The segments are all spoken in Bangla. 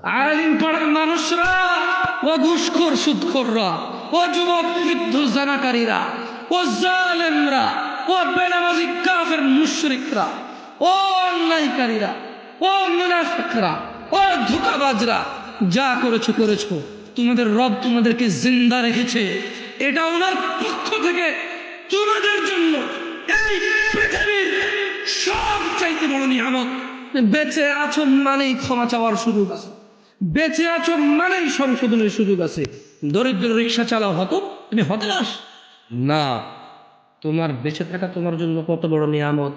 আলিম পাড়ার মানুষরা, ও ঘুষখোর সুদখোররা, ও যুবক বৃদ্ধ জানাকারীরা, ও জালেমরা, ও বেনামাজি কাফের মুশরিকরা, ও অন্যায়কারীরা, ও মুনাফিকরা, ও ধোঁকাবাজরা, যা করেছো করেছো, তোমাদের রব তোমাদেরকে জিন্দা রেখেছে। এটা ওনার পক্ষ থেকে তোমাদের জন্য এই পৃথিবীর সব চাইতে বড় নিয়ামত। বেঁচে আছো মানেই ক্ষমা চাওয়ার সুযোগ আছে, বেঁচে আছো মানেই সংশোধনের সুযোগ আছে। দরিদ্র রিক্সা চালাও হতো, তুমি হতাশ না। তোমার বেঁচে থাকা তোমার জন্য কত বড় নিয়ামত।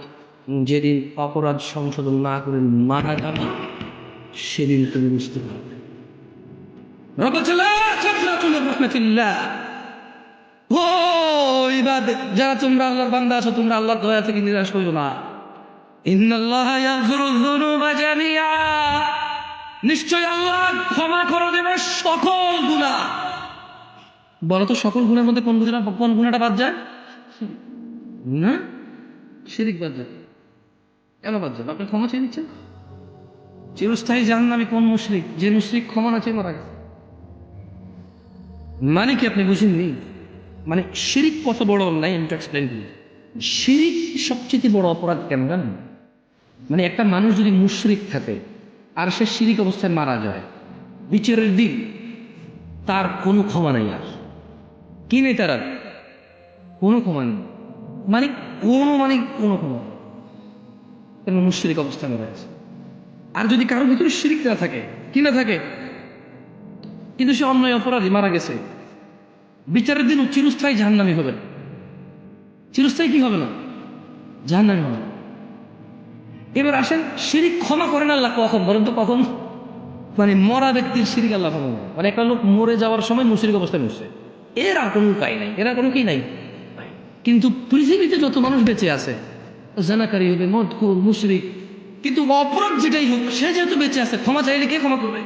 যেদিন অপরাধ সংশোধন না করে মারা যাবে, সেদিন তুমি বুঝতে পারবে। যারা তোমরা আল্লাহর বান্দা আছো, তোমরা আল্লাহর দয়া থেকে নিরাশ হইও না। নিশ্চয় আল্লাহ ক্ষমা করে দেবে সকল গুনাহ। বলো তো সকল গুণের মধ্যে কোন গুণাটা বাদ যায় না? শিরিক বাদ যায়। কেন বাদ যায়? আপনি ক্ষমা চেয়ে দিচ্ছেন। চিরস্থায়ী জাহান্নামী কোন মুশরিক? যে মুশরিক ক্ষমা না চেয়ে মারা গেছে। মানে কি আপনি বুঝেননি? মানে শিরিক কত বড় অন্যায় আমি এক্সপ্লেন করি। শিরিক সবচেয়ে বড় অপরাধ কেন জানেন? মানে একটা মানুষ যদি মুশরিক থাকে আর সে শিরিক অবস্থায় মারা যায়, বিচারের দিন তার কোনো ক্ষমা নাই। আর কি নেই তার? আর কোনো ক্ষমা নেই। মানে কোনো ক্ষমা, কেন মুশরিক অবস্থায় মারা গেছে। আর যদি কারোর ভিতরে শিরিক না থাকে, কি না থাকে, কিন্তু সে অন্যায় অপরাধী মারা গেছে, বিচারের দিন চিরস্থায়ী জাহান্নামী হবে। চিরস্থায়ী কি হবে না? জাহান্নামী হবে। এবার আসেন, শিরিক ক্ষমা করেন আল্লাহ কখন? বলেন তো কখন? মানে মরা ব্যক্তির শিরিক আল্লাহ ক্ষমা করেন। মানে একটা লোক মরে যাওয়ার সময় মুশরিক অবস্থায় মরছে, এরা কোনো উপায় নাই, এরা কোনো কি নাই। কিন্তু পৃথিবীতে যত মানুষ বেঁচে আছে, জানাকারী হবে, মদখোর, মুশরিক, কিন্তু অপরাধ যেটাই হোক, সে যেহেতু বেঁচে আছে, ক্ষমা চাইলে কে ক্ষমা করবে?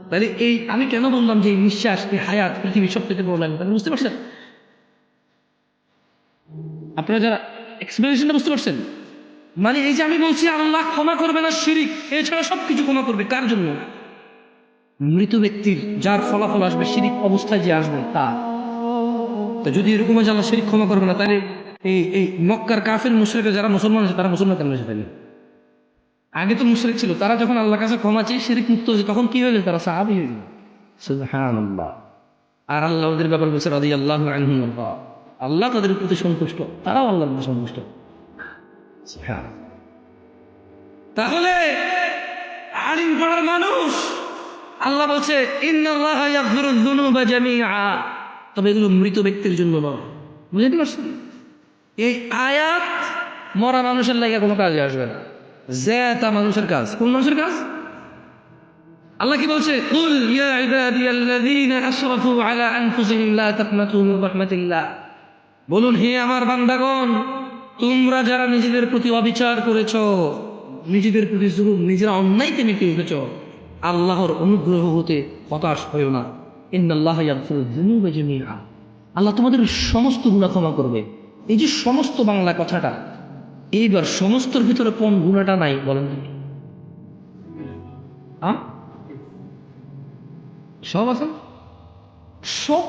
তাহলে এই আমি কেন বললাম যে এই নিঃশ্বাস, এই হায়াত পৃথিবীর সব থেকে বড় লাগবে, বুঝতে পারছেন? আপনারা যারা এক্সপ্লেনেশনটা বুঝতে পারছেন? মানে এই যে আমি বলছি আল্লাহ ক্ষমা করবে না শিরিক, এছাড়া সবকিছু ক্ষমা করবে। কার জন্য? মৃত ব্যক্তির, যার ফলাফল আসবে শিরিক অবস্থায় যে আসবে তা। তো যদি এরকম হয় যে আল্লাহ শিরিক ক্ষমা করবে না, তাহলে এই মক্কার কাফের মুশরিকরা যারা মুসলমান আছে, তারা মুসলমান কেন হয়েছে? তাহলে আগে তো মুশরিক ছিল, তারা যখন আল্লাহর কাছে ক্ষমা চেয়ে শিরিক মুক্ত হয়েছে, তখন কি হয়ে গেল? তারা সাহাবী হয়ে গেল। সুবহানাল্লাহ। আর আল্লাহ ওদের ব্যাপার বলছে রাদিয়াল্লাহু আনহুম, আল্লাহ তাদের প্রতি সন্তুষ্ট, তারাও আল্লাহর প্রতি সন্তুষ্ট। তাহলে আলিম পাড়ার মানুষ, আল্লাহ বলছে ইন্নাল্লাহা ইয়াগফিরুয যুনুবা জামিআ, তবে এগুলো মৃত ব্যক্তির জন্য নয়। বুঝতে পারছেন? এই আয়াত মরা মানুষের লাগে কোনো কাজে আসবে না, জেতা মানুষের কাজ। কোন মানুষের কাজ? আল্লাহ কি বলছে? কুল ইয়া ইবাদিয়াল্লাযীনা আসরাফু আলা আনফুসিহিম লা তাকনাতু মিন রাহমাতিল্লাহ। বলুন, হে আমার বান্দাগণ, তোমরা যারা নিজেদের প্রতি অবিচার করেছো, নিজেদের প্রতি জুলুম, নিজেরা অন্যায়তে মেতে উঠেছ, আল্লাহর অনুগ্রহ হতে হতাশ হয়েও না। ইন্নাল্লাহা ইয়াগফিরুয যুনুবা জামিআ, আল্লাহ তোমাদের সমস্ত গুনাহ ক্ষমা করবে। এই যে সমস্ত বাংলা কথাটা, এইবার সমস্তর ভিতরে কোন গুণাটা নাই বলেন? সব আছে, সব।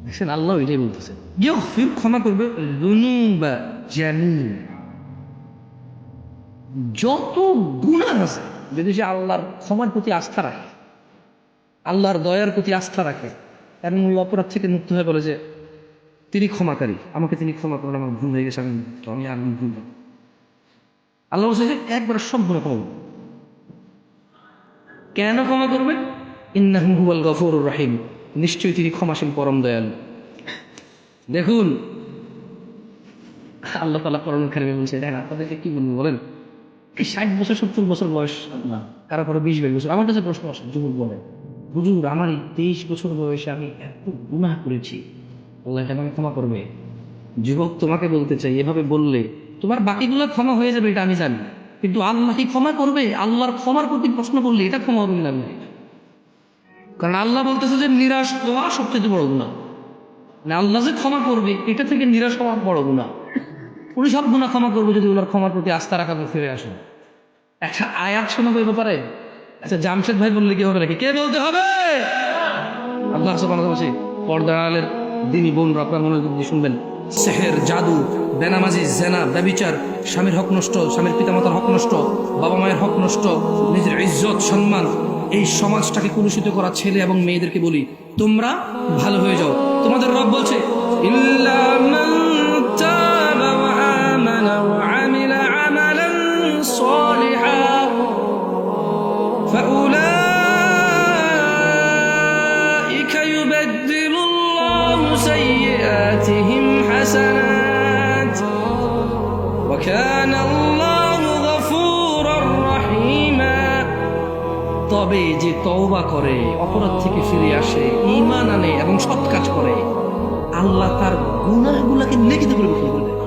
দেখছেন, আল্লাহ এটাই বলতেছে, ইয়াগফির, ক্ষমা করবে, যুনুবা জামিআ, যত গুনাহ আছে। যদি সে আল্লাহর ক্ষমার প্রতি আস্থা রাখে, আল্লাহর দয়ার প্রতি আস্থা রাখে, এবং ওই অপরাধ থেকে মুক্ত হয়ে বলে যে তিনি ক্ষমাকারী, আমাকে তিনি ক্ষমা করেন, আমার ভুল হয়ে গেছে, আমি আর ভুল না। আল্লাহ বলছে একবার সব গুনাহ ক্ষমা করবে। কেন ক্ষমা করবে? ইন্নাহু হুয়াল গফুরুর রহিম, নিশ্চয়ই তিনি ক্ষমাশীল, পরম দয়ালু। দেখুন, আল্লাহ তাআলা কোরআনুল কারীমে বলছে, দেখেন আপনাদেরকে কি বলবো বলেন, 60 বছর 70 বছর বয়স না, কারো কারো 20-22 বছর। আমার কাছে প্রশ্ন আসে, যুবক বলে, হুজুর আমার এই 23 বছর বয়সে আমি এত গুনাহ করেছি, আল্লাহ এটা আমাকে ক্ষমা করবে? যুবক, তোমাকে বলতে চাই, এভাবে বললে তোমার বাকিগুলো ক্ষমা হয়ে যাবে, এটা আমি জানি, কিন্তু আল্লাহ কি ক্ষমা করবে? আল্লাহর ক্ষমার প্রতি প্রশ্ন করলে এটা ক্ষমা হবে না। কারণ আল্লাহ বলতেছে যে নিরাশ হওয়া সবচেয়ে বড় গুনাহ। মানে আল্লাহ যে ক্ষমা করবে, এটা থেকে নিরাশ হওয়া বড় গুনাহ। উনি সব গুনাহ ক্ষমা করবে যদি ওনার ক্ষমার প্রতি আস্থা রাখা ফিরে আসেন। একটা আয়াত শোনাবো এ ব্যাপারে, আচ্ছা জামশেদ ভাই বললে কি হবে নাকি? কে বলতে হবে? আল্লাহ সুবহানাহু ওয়া তাআলা পর্দার আলের দিনী বোনরা আপনার মনে দিয়ে শুনবেন, সেহের, জাদু, বেনামাজি, জেনা, ব্যভিচার, স্বামীর হক নষ্ট, স্বামীর পিতামাতার হক নষ্ট, বাবা মায়ের হক নষ্ট, নিজের ইজ্জত সম্মান, এই সমাজটাকে কলুষিত করা ছেলে এবং মেয়েদেরকে বলি তোমরা ভালো হয়ে যাও। তোমাদের রব বলছে ইল্লা মান তাবা ওয়া আমানা ওয়া আমিলা আমালান সালিহান ফাউলাইকা ইউবাদদিলুল্লাহু সাইয়্যাতিহিম হাসানাত ওয়া কানা আল্লাহু গফুরার রহিমা। তবে যে তওবা করে, অপরাধ থেকে ফিরে আসে, ঈমান আনে এবং সৎ কাজ করে, আল্লাহ তার গুনাহগুলোকে লিখিত পরিবর্তন করে দেয়।